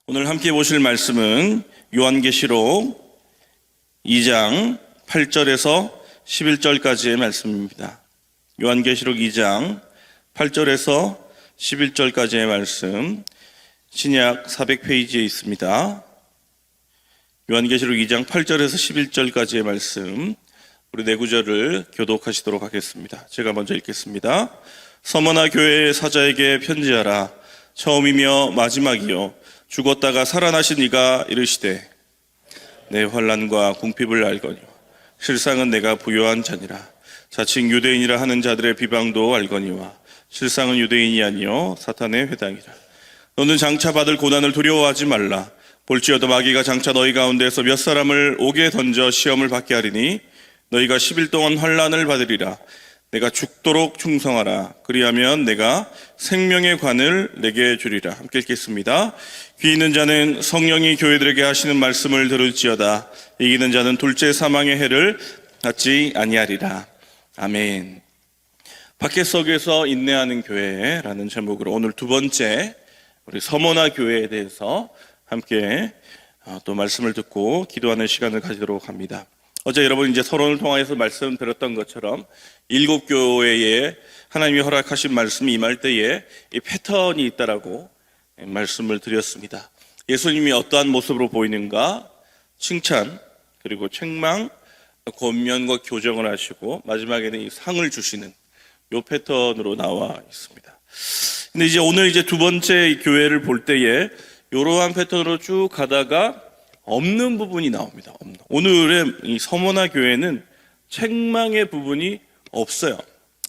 오늘 함께 보실 말씀은 요한계시록 2장 8절에서 11절까지의 말씀입니다. 요한계시록 2장 8절에서 11절까지의 말씀, 신약 400페이지에 있습니다. 요한계시록 2장 8절에서 11절까지의 말씀, 우리 네 구절을 교독하시도록 하겠습니다. 제가 먼저 읽겠습니다. 서머나 교회의 사자에게 편지하라. 처음이며 마지막이요 죽었다가 살아나신 이가 이르시되 내 환난과 궁핍을 알거니와 실상은 내가 부요한 자니라. 자칭 유대인이라 하는 자들의 비방도 알거니와 실상은 유대인이 아니요 사탄의 회당이라. 너는 장차 받을 고난을 두려워하지 말라. 볼지어도 마귀가 장차 너희 가운데서 몇 사람을 옥에 던져 시험을 받게 하리니 너희가 10일 동안 환난을 받으리라. 내가 죽도록 충성하라. 그리하면 내가 생명의 관을 내게 주리라. 함께 읽겠습니다. 귀 있는 자는 성령이 교회들에게 하시는 말씀을 들을지어다. 이기는 자는 둘째 사망의 해를 받지 아니하리라. 아멘. 박해석에서 인내하는 교회라는 제목으로 오늘 두 번째 우리 서머나 교회에 대해서 함께 또 말씀을 듣고 기도하는 시간을 가지도록 합니다. 어제 여러분 이제 서론을 통해서 말씀드렸던 것처럼 7교회에 하나님이 허락하신 말씀이 임할 때에 이 패턴이 있다라고 말씀을 드렸습니다. 예수님이 어떠한 모습으로 보이는가? 칭찬, 그리고 책망, 권면과 교정을 하시고 마지막에는 이 상을 주시는 이 패턴으로 나와 있습니다. 근데 이제 오늘 이제 두 번째 교회를 볼 때에 이러한 패턴으로 쭉 가다가 없는 부분이 나옵니다. 오늘의 이 서머나 교회는 책망의 부분이 없어요.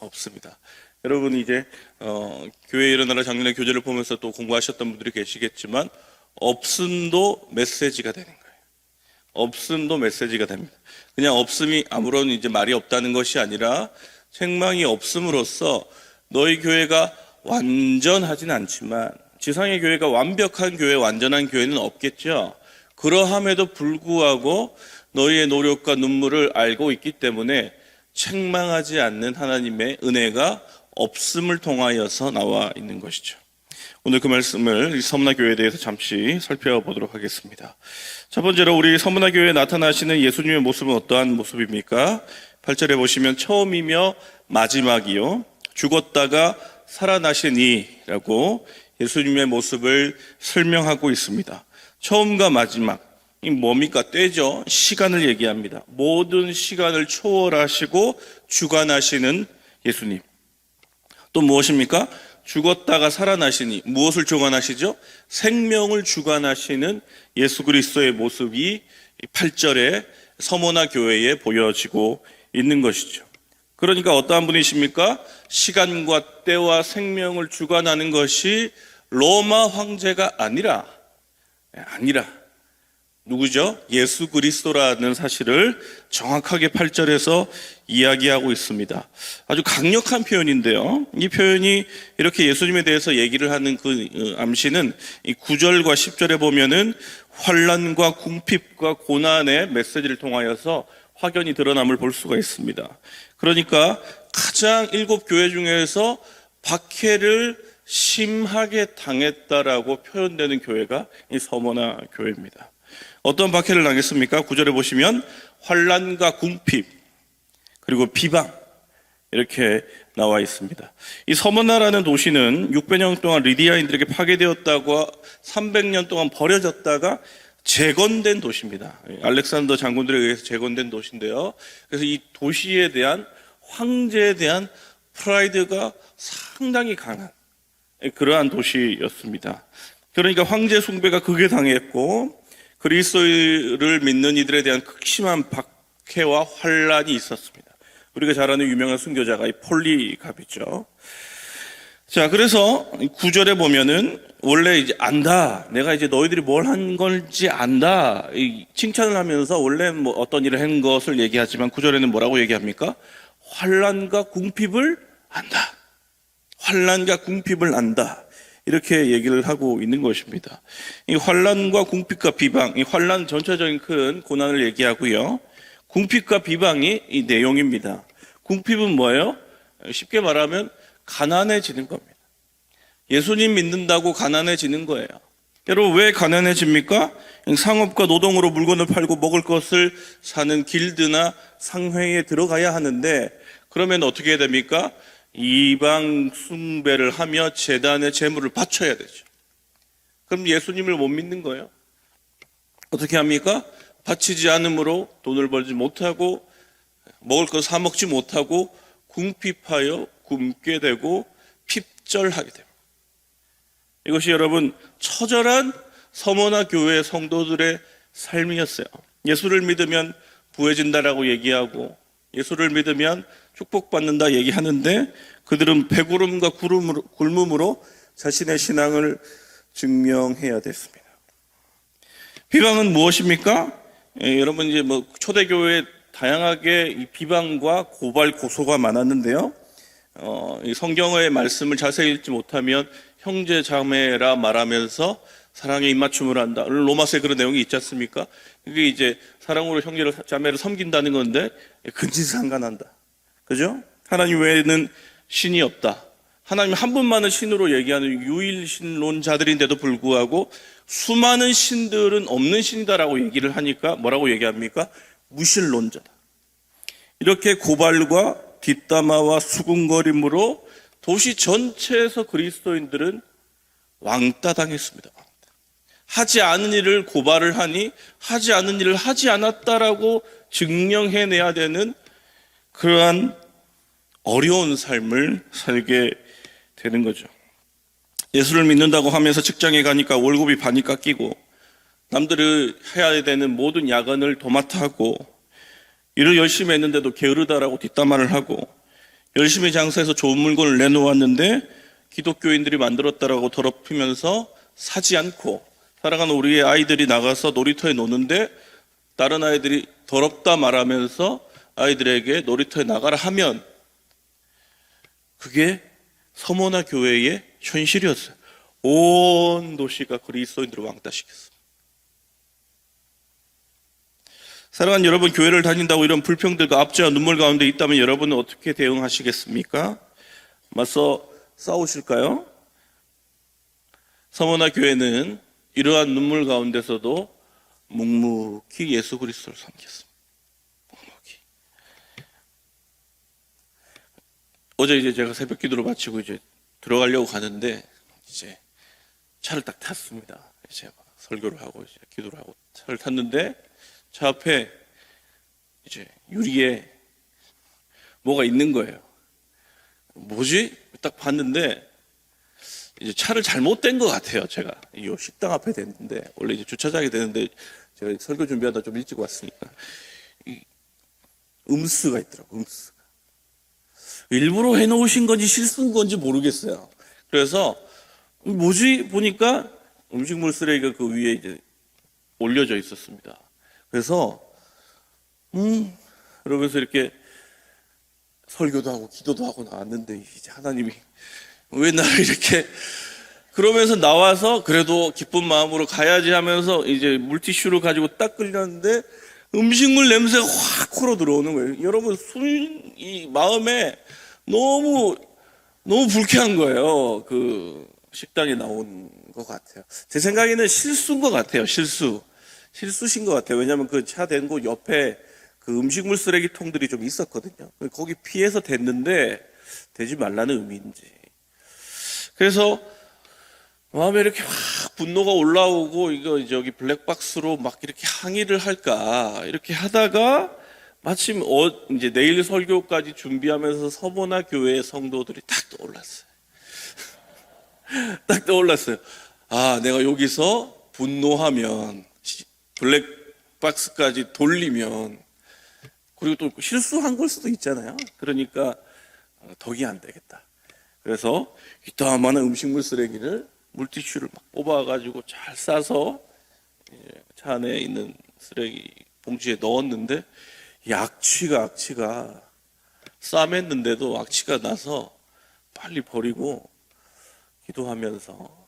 없습니다. 여러분 이제 교회에 일어나라 작년에 교재를 보면서 또 공부하셨던 분들이 계시겠지만 없음도 메시지가 되는 거예요. 없음도 메시지가 됩니다. 그냥 없음이 아무런 이제 말이 없다는 것이 아니라 책망이 없음으로써 너희 교회가 완전하진 않지만 지상의 교회가 완벽한 교회, 완전한 교회는 없겠죠. 그러함에도 불구하고 너희의 노력과 눈물을 알고 있기 때문에 책망하지 않는 하나님의 은혜가 없음을 통하여서 나와 있는 것이죠. 오늘 그 말씀을 서머나 교회에 대해서 잠시 살펴보도록 하겠습니다. 첫 번째로 우리 서머나 교회에 나타나시는 예수님의 모습은 어떠한 모습입니까? 8절에 보시면 처음이며 마지막이요 죽었다가 살아나시니라고 예수님의 모습을 설명하고 있습니다. 처음과 마지막이 뭡니까? 때죠. 시간을 얘기합니다. 모든 시간을 초월하시고 주관하시는 예수님. 또 무엇입니까? 죽었다가 살아나시니 무엇을 주관하시죠? 생명을 주관하시는 예수 그리스도의 모습이 8절에 서머나 교회에 보여지고 있는 것이죠. 그러니까 어떠한 분이십니까? 시간과 때와 생명을 주관하는 것이 로마 황제가 아니라 누구죠? 예수 그리스도라는 사실을 정확하게 8절에서 이야기하고 있습니다. 아주 강력한 표현인데요. 이 표현이 이렇게 예수님에 대해서 얘기를 하는 그 암시는 이 9절과 10절에 보면은 환난과 궁핍과 고난의 메시지를 통하여서 확연히 드러남을 볼 수가 있습니다. 그러니까 가장 7교회 중에서 박해를 심하게 당했다라고 표현되는 교회가 이 서머나 교회입니다. 어떤 박해를 당했습니까? 9절에 보시면 환난과 궁핍 그리고 비방 이렇게 나와 있습니다. 이 서머나라는 도시는 600년 동안 리디아인들에게 파괴되었다고 300년 동안 버려졌다가 재건된 도시입니다. 알렉산더 장군들에 의해서 재건된 도시인데요. 그래서 이 도시에 대한 황제에 대한 프라이드가 상당히 강한 그러한 도시였습니다. 그러니까 황제 숭배가 극에 당했고 그리스도를 믿는 이들에 대한 극심한 박해와 환란이 있었습니다. 우리가 잘 아는 유명한 순교자가 이 폴리갑이죠. 자, 그래서 9절에 보면은 원래 이제 안다. 내가 이제 너희들이 뭘 한 건지 안다. 이 칭찬을 하면서 원래 뭐 어떤 일을 한 것을 얘기하지만 9절에는 뭐라고 얘기합니까? 환란과 궁핍을 안다. 환란과 궁핍을 안다. 이렇게 얘기를 하고 있는 것입니다. 이 환란과 궁핍과 비방, 이 환란 전체적인 큰 고난을 얘기하고요. 궁핍과 비방이 이 내용입니다. 궁핍은 뭐예요? 쉽게 말하면 가난해지는 겁니다. 예수님 믿는다고 가난해지는 거예요. 여러분, 왜 가난해집니까? 상업과 노동으로 물건을 팔고 먹을 것을 사는 길드나 상회에 들어가야 하는데, 그러면 어떻게 해야 됩니까? 이방 숭배를 하며 제단에 제물을 바쳐야 되죠. 그럼 예수님을 못 믿는 거예요. 어떻게 합니까? 바치지 않으므로 돈을 벌지 못하고 먹을 것 사 먹지 못하고 궁핍하여 굶게 되고 핍절하게 됩니다. 이것이 여러분 처절한 서머나 교회 성도들의 삶이었어요. 예수를 믿으면 부해진다라고 얘기하고 예수를 믿으면 축복받는다 얘기하는데 그들은 배구름과 굶음으로 자신의 신앙을 증명해야 됐습니다. 비방은 무엇입니까? 여러분 이제 초대교회에 다양하게 이 비방과 고발 고소가 많았는데요. 이 성경의 말씀을 자세히 읽지 못하면 형제 자매라 말하면서 사랑에 입맞춤을 한다. 로마서에 그런 내용이 있지 않습니까? 그게 이제 사랑으로 형제를 자매를 섬긴다는 건데 근친상간한다. 그죠? 하나님 외에는 신이 없다. 하나님 한 분만을 신으로 얘기하는 유일신론자들인데도 불구하고 수많은 신들은 없는 신이다라고 얘기를 하니까 뭐라고 얘기합니까? 무신론자다. 이렇게 고발과 뒷담화와 수군거림으로 도시 전체에서 그리스도인들은 왕따 당했습니다. 하지 않은 일을 고발을 하니 하지 않은 일을 하지 않았다라고 증명해내야 되는 그러한 어려운 삶을 살게 되는 거죠. 예수를 믿는다고 하면서 직장에 가니까 월급이 반이 깎이고 남들이 해야 되는 모든 야근을 도맡아 하고 일을 열심히 했는데도 게으르다라고 뒷담화를 하고 열심히 장사해서 좋은 물건을 내놓았는데 기독교인들이 만들었다라고 더럽히면서 사지 않고 사랑하는 우리의 아이들이 나가서 놀이터에 노는데 다른 아이들이 더럽다 말하면서 아이들에게 놀이터에 나가라 하면 그게 서머나 교회의 현실이었어요. 온 도시가 그리스도인들을 왕따시켰어요. 사랑하는 여러분, 교회를 다닌다고 이런 불평들과 압제와 눈물 가운데 있다면 여러분은 어떻게 대응하시겠습니까? 맞서 싸우실까요? 서머나 교회는 이러한 눈물 가운데서도 묵묵히 예수 그리스도를 섬겼습니다. 묵묵히. 어제 이제 제가 새벽 기도를 마치고 이제 들어가려고 가는데 이제 차를 딱 탔습니다. 이제 설교를 하고 이제 기도를 하고 차를 탔는데 차 앞에 이제 유리에 뭐가 있는 거예요. 뭐지? 딱 봤는데 이제 차를 잘못된 것 같아요. 제가 이 식당 앞에 됐는데 원래 이제 주차장이 되는데 제가 설교 준비하다 좀 일찍 왔으니까 이 음수가 있더라고. 음수가 일부러 해놓으신 건지 실수인 건지 모르겠어요. 그래서 뭐지 보니까 음식물 쓰레기가 그 위에 이제 올려져 있었습니다. 그래서 그러면서 이렇게 설교도 하고 기도도 하고 나왔는데 이제 하나님이 왜 나를 이렇게 그러면서 나와서 그래도 기쁜 마음으로 가야지 하면서 이제 물티슈를 가지고 딱 끌렸는데 음식물 냄새가 확 코로 들어오는 거예요. 여러분 이 마음에 너무 불쾌한 거예요. 그 식당에 나온 것 같아요. 제 생각에는 실수인 것 같아요. 실수신 것 같아요. 왜냐하면 그 차 댄 곳 옆에 그 음식물 쓰레기통들이 좀 있었거든요. 거기 피해서 됐는데 되지 말라는 의미인지. 그래서 마음에 이렇게 확 분노가 올라오고 이거 저기 블랙박스로 막 이렇게 항의를 할까 이렇게 하다가 마침 이제 내일 설교까지 준비하면서 서머나 교회의 성도들이 딱 떠올랐어요. 딱 떠올랐어요. 아, 내가 여기서 분노하면 블랙박스까지 돌리면 그리고 또 실수한 걸 수도 있잖아요. 그러니까 덕이 안 되겠다. 그래서 이따만한 음식물 쓰레기를 물티슈를 막 뽑아가지고 잘 싸서 차 안에 있는 쓰레기 봉지에 넣었는데 악취가 싸맸는데도 악취가 나서 빨리 버리고 기도하면서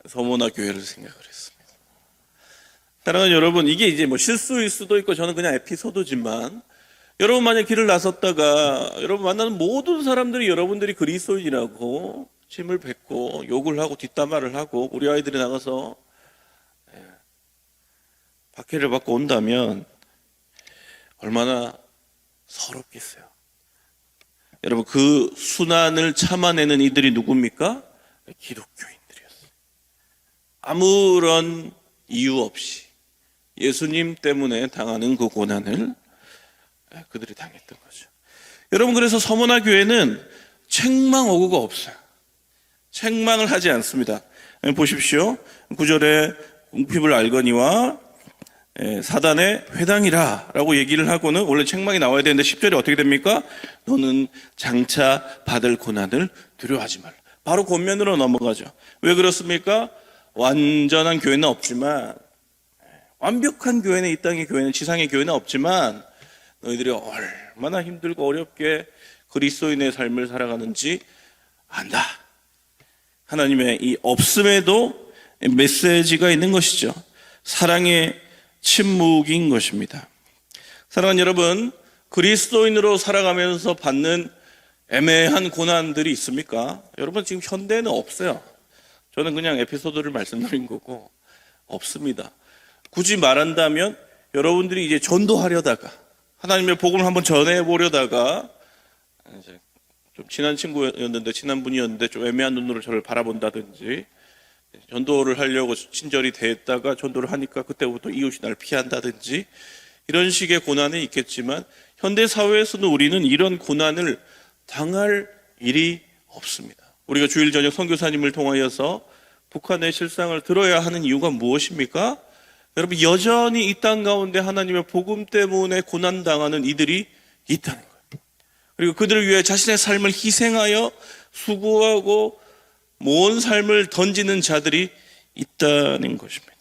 서머나 교회를 생각을 했습니다. 사랑하는 여러분, 이게 이제 실수일 수도 있고 저는 그냥 에피소드지만 여러분 만약 길을 나섰다가 여러분 만나는 모든 사람들이 여러분들이 그리스도인이라고 침을 뱉고 욕을 하고 뒷담화를 하고 우리 아이들이 나가서 박해를 받고 온다면 얼마나 서럽겠어요. 여러분, 그 순환을 참아내는 이들이 누굽니까? 기독교인들이었어요. 아무런 이유 없이 예수님 때문에 당하는 그 고난을 그들이 당했던 거죠. 여러분, 그래서 서머나 교회는 책망 어구가 없어요. 책망을 하지 않습니다. 보십시오. 9절에 궁핍을 알거니와 사단의 회당이라 라고 얘기를 하고는 원래 책망이 나와야 되는데 10절에 어떻게 됩니까? 너는 장차 받을 고난을 두려워하지 말라. 바로 권면으로 넘어가죠. 왜 그렇습니까? 완전한 교회는 없지만, 완벽한 교회는, 이 땅의 교회는, 지상의 교회는 없지만 너희들이 얼마나 힘들고 어렵게 그리스도인의 삶을 살아가는지 안다. 하나님의 이 없음에도 메시지가 있는 것이죠. 사랑의 침묵인 것입니다. 사랑하는 여러분, 그리스도인으로 살아가면서 받는 애매한 고난들이 있습니까? 여러분, 지금 현대에는 없어요. 저는 그냥 에피소드를 말씀드린 거고 없습니다. 굳이 말한다면 여러분들이 이제 전도하려다가, 하나님의 복음을 한번 전해보려다가, 이제 좀 친한 친구였는데, 친한 분이었는데 좀 애매한 눈으로 저를 바라본다든지, 전도를 하려고 친절히 대했다가 전도를 하니까 그때부터 이웃이 나를 피한다든지, 이런 식의 고난이 있겠지만 현대 사회에서는 우리는 이런 고난을 당할 일이 없습니다. 우리가 주일 저녁 선교사님을 통하여서 북한의 실상을 들어야 하는 이유가 무엇입니까? 여러분, 여전히 이 땅 가운데 하나님의 복음 때문에 고난당하는 이들이 있다는 거예요. 그리고 그들을 위해 자신의 삶을 희생하여 수고하고 모은 삶을 던지는 자들이 있다는 것입니다.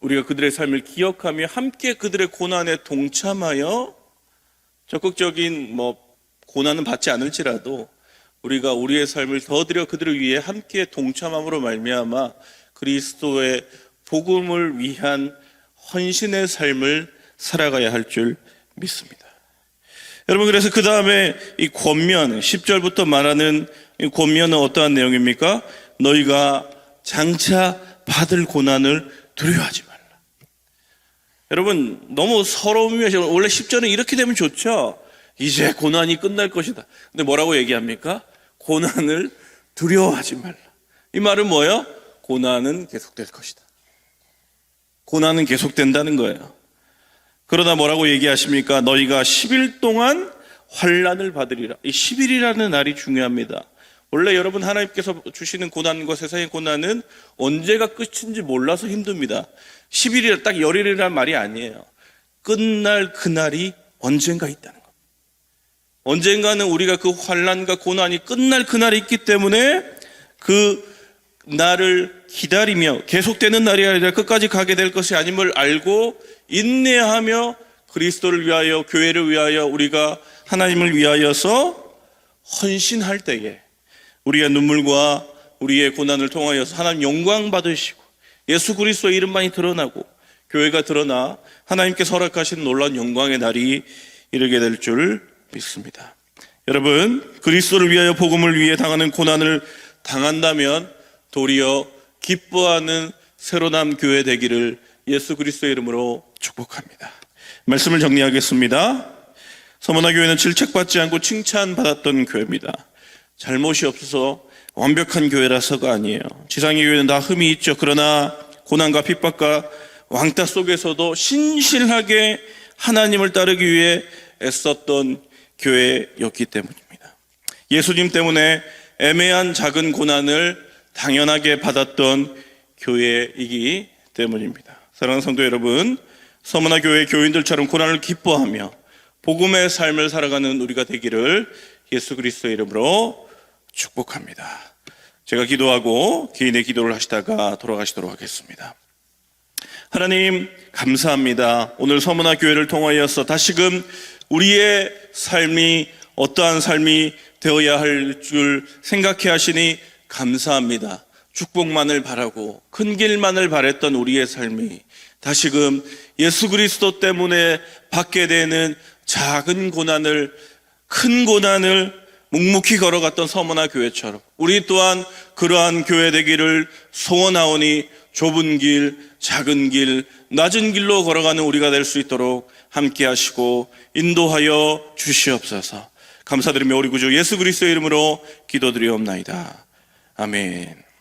우리가 그들의 삶을 기억하며 함께 그들의 고난에 동참하여 적극적인 고난은 받지 않을지라도 우리가 우리의 삶을 더드려 그들을 위해 함께 동참함으로 말미암아 그리스도의 복음을 위한 헌신의 삶을 살아가야 할 줄 믿습니다. 여러분, 그래서 그 다음에 이 권면, 10절부터 말하는 이 권면은 어떠한 내용입니까? 너희가 장차 받을 고난을 두려워하지 말라. 여러분, 너무 서러움이, 원래 10절은 이렇게 되면 좋죠. 이제 고난이 끝날 것이다. 근데 뭐라고 얘기합니까? 고난을 두려워하지 말라. 이 말은 뭐예요? 고난은 계속될 것이다. 고난은 계속된다는 거예요. 그러나 뭐라고 얘기하십니까? 너희가 10일 동안 환난을 받으리라. 이 10일이라는 날이 중요합니다. 원래 여러분, 하나님께서 주시는 고난과 세상의 고난은 언제가 끝인지 몰라서 힘듭니다. 10일이라 딱 열흘이라는 말이 아니에요. 끝날 그날이 언젠가 있다는 겁니다. 언젠가는 우리가 그 환난과 고난이 끝날 그날이 있기 때문에 그 날을 기다리며 계속되는 날이 아니라 끝까지 가게 될 것이 아님을 알고 인내하며 그리스도를 위하여, 교회를 위하여, 우리가 하나님을 위하여서 헌신할 때에 우리의 눈물과 우리의 고난을 통하여서 하나님 영광 받으시고 예수 그리스도의 이름만이 드러나고 교회가 드러나 하나님께 허락하신 놀라운 영광의 날이 이르게 될 줄 믿습니다. 여러분, 그리스도를 위하여, 복음을 위해 당하는 고난을 당한다면 도리어 기뻐하는 새로남 교회 되기를 예수 그리스도의 이름으로 축복합니다. 말씀을 정리하겠습니다. 서머나 교회는 질책받지 않고 칭찬받았던 교회입니다. 잘못이 없어서 완벽한 교회라서가 아니에요. 지상의 교회는 다 흠이 있죠. 그러나 고난과 핍박과 왕따 속에서도 신실하게 하나님을 따르기 위해 애썼던 교회였기 때문입니다. 예수님 때문에 애매한 작은 고난을 당연하게 받았던 교회이기 때문입니다. 사랑하는 성도 여러분, 서머나 교회 교인들처럼 고난을 기뻐하며 복음의 삶을 살아가는 우리가 되기를 예수 그리스도의 이름으로 축복합니다. 제가 기도하고 개인의 기도를 하시다가 돌아가시도록 하겠습니다. 하나님, 감사합니다. 오늘 서머나 교회를 통하여서 다시금 우리의 삶이 어떠한 삶이 되어야 할 줄 생각해 하시니 감사합니다. 축복만을 바라고 큰 길만을 바랬던 우리의 삶이 다시금 예수 그리스도 때문에 받게 되는 작은 고난을, 큰 고난을 묵묵히 걸어갔던 서머나 교회처럼 우리 또한 그러한 교회 되기를 소원하오니 좁은 길, 작은 길, 낮은 길로 걸어가는 우리가 될 수 있도록 함께 하시고 인도하여 주시옵소서. 감사드리며 우리 구주 예수 그리스도의 이름으로 기도드리옵나이다. 아멘.